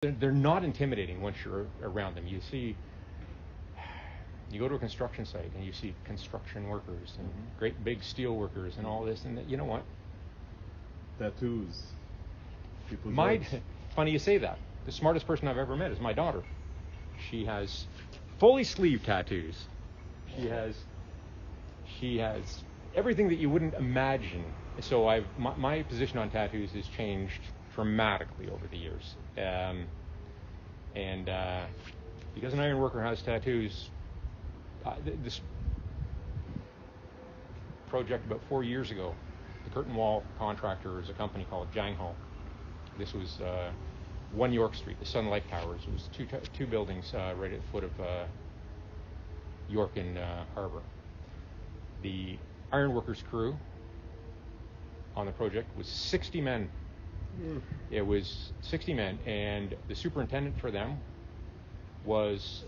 they're not intimidating once you're around them. You go to a construction site and you see construction workers and great big steel workers and all this, and you know what? Tattoos. Funny you say that. The smartest person I've ever met is my daughter. She has fully sleeve tattoos. She has everything that you wouldn't imagine. So my position on tattoos has changed dramatically over the years. And because an iron worker has tattoos, this project about 4 years ago, the curtain wall contractor is a company called Jangho. This was 1 York Street, the Sun Life Towers. It was two buildings right at the foot of York and Harbour. The ironworkers crew on the project was 60 men. It was 60 men, and the superintendent for them was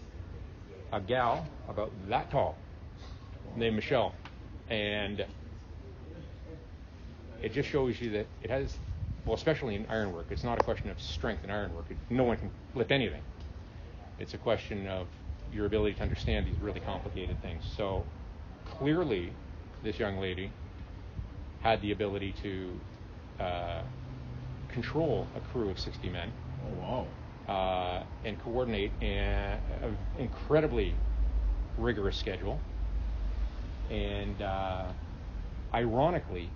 a gal about that tall named Michelle. And it just shows you that it has, well, especially in ironwork, it's not a question of strength in ironwork. No one can lift anything. It's a question of your ability to understand these really complicated things. So clearly, this young lady had the ability to control a crew of 60 men. Oh, wow. And coordinate an incredibly rigorous schedule. And ironically,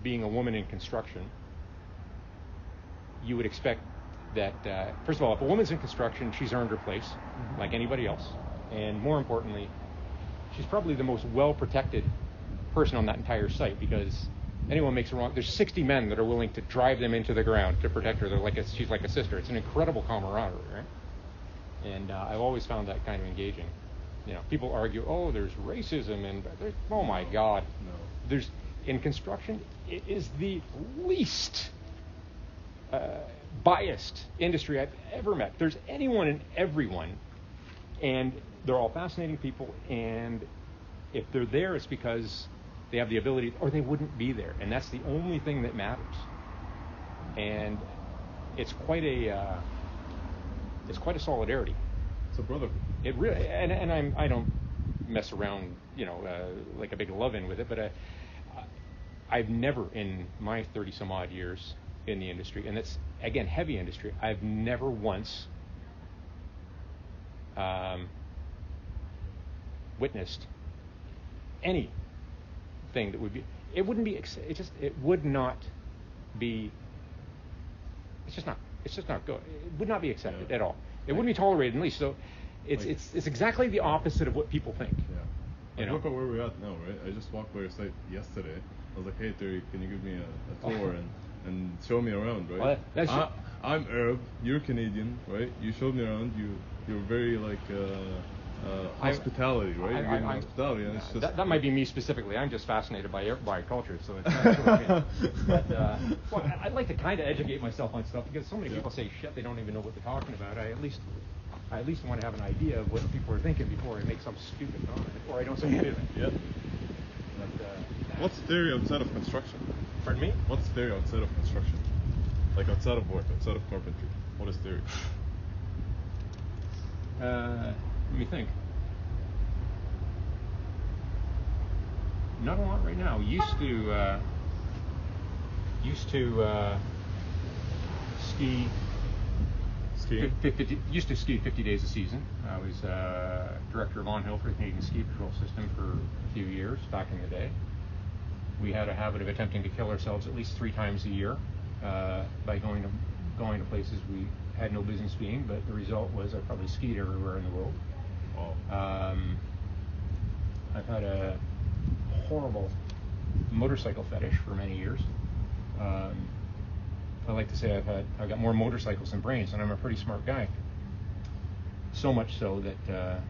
being a woman in construction, you would expect that, first of all, if a woman's in construction, she's earned her place, like anybody else. And more importantly, she's probably the most well-protected person on that entire site, because anyone makes a wrong, there's 60 men that are willing to drive them into the ground to protect her. She's like a sister. It's an incredible camaraderie, right? And I've always found that kind of engaging. You know, people argue, oh, there's racism, and oh my God. No. In construction, it is the least biased industry I've ever met. There's anyone and everyone, and they're all fascinating people, and if they're there, it's because they have the ability, or they wouldn't be there, and that's the only thing that matters. And it's quite a solidarity. It's a brotherhood. It really, and I don't mess around, like a big love-in with it, but I've never, in my 30 some odd years in the industry, and it's again heavy industry, I've never once witnessed anything that would be, it would not be, it's just not good. It would not be accepted at all. It wouldn't be tolerated, at least. So it's exactly the opposite of what people think. Yeah. Look at where we're at now, right? I just walked by your site yesterday. I was like, hey Terry, can you give me a tour and show me around, right? Well, I'm Arab, you're Canadian, right? You showed me around. You're very like hospitality, right? You're hospitality, and it's just that might be me specifically. I'm just fascinated by culture, so it's not sure. But I'd like to kind of educate myself on stuff, because so many people say shit they don't even know what they're talking about. I at least want to have an idea of what people are thinking before I make some stupid comment, or I don't say anything. Yeah. What's theory outside of construction? Pardon me? What's theory outside of construction? Like outside of work, outside of carpentry. What is theory? Let me think. Not a lot right now. Used to ski. Used to ski 50 days a season. I was director of on-hill for the Canadian Ski Patrol System for a few years back in the day. We had a habit of attempting to kill ourselves at least 3 times a year by going to places we had no business being, but the result was I probably skied everywhere in the world. Wow. I've had a horrible motorcycle fetish for many years. I like to say I've got more motorcycles than brains, and I'm a pretty smart guy. So much so that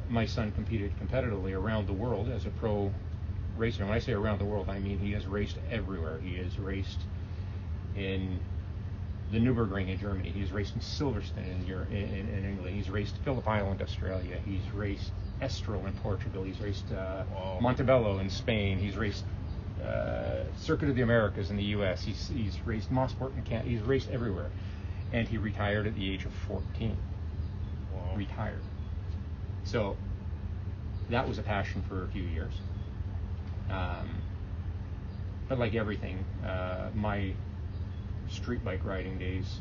my son competed competitively around the world as a pro racer. When I say around the world, I mean he has raced everywhere. He has raced in the Nürburgring in Germany. He's raced in Silverstone in England. He's raced Phillip Island, Australia. He's raced Estoril in Portugal. He's raced Montebello in Spain. He's raced Circuit of the Americas in the U.S. He's raced Mosport and he's raced everywhere, and he retired at the age of 14. Wow. Retired. So that was a passion for a few years. But like everything, my street bike riding days,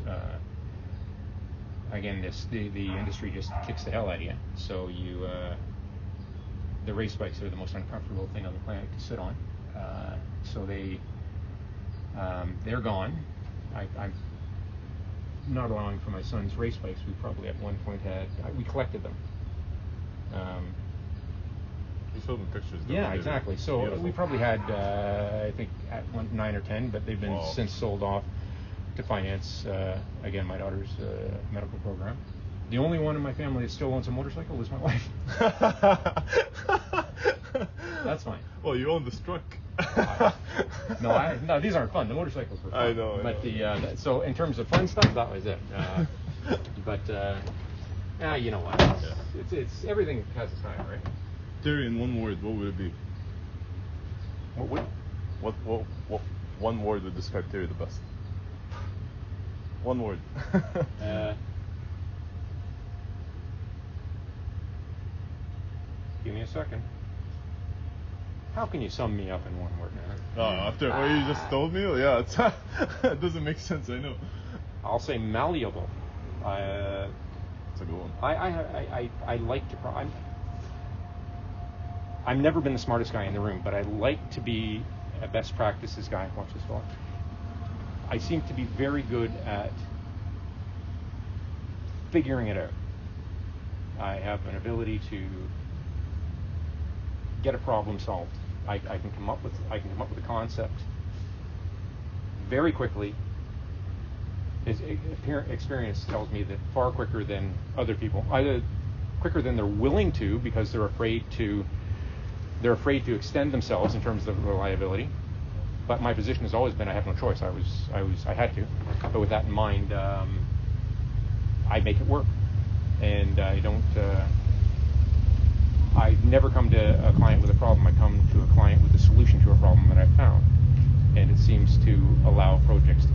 again, the industry just kicks the hell out of you. So the race bikes are the most uncomfortable thing on the planet to sit on. So they're gone. I'm not allowing for my son's race bikes. We probably at one point we collected them. You showed them pictures. Yeah, exactly. So beautiful. we probably had, I think, at 9 or 10, but they've been since sold off to finance, again, my daughter's medical program. The only one in my family that still owns a motorcycle is my wife. That's fine. Well, you own this truck. No, these aren't fun. The motorcycles were fun. I know. So in terms of fun stuff, that was it. You know what? It's everything has its time, right? Terry, in one word, what would it be? What one word would describe Terry the best? One word. Give me a second. How can you sum me up in one word, man? After what you just told me, yeah, it doesn't make sense. I know. I'll say malleable. It's a good one. I like to. I've never been the smartest guy in the room, but I like to be a best practices guy. Watch this fella. I seem to be very good at figuring it out. I have an ability to get a problem solved. I can come up with a concept very quickly. Experience tells me that far quicker than other people, either quicker than they're willing to because they're afraid to extend themselves in terms of reliability. But my position has always been I have no choice. I had to. But with that in mind, I make it work, and I don't. I never come to a client with a problem. I come to a client with a solution to a problem that I've found, and it seems to allow projects to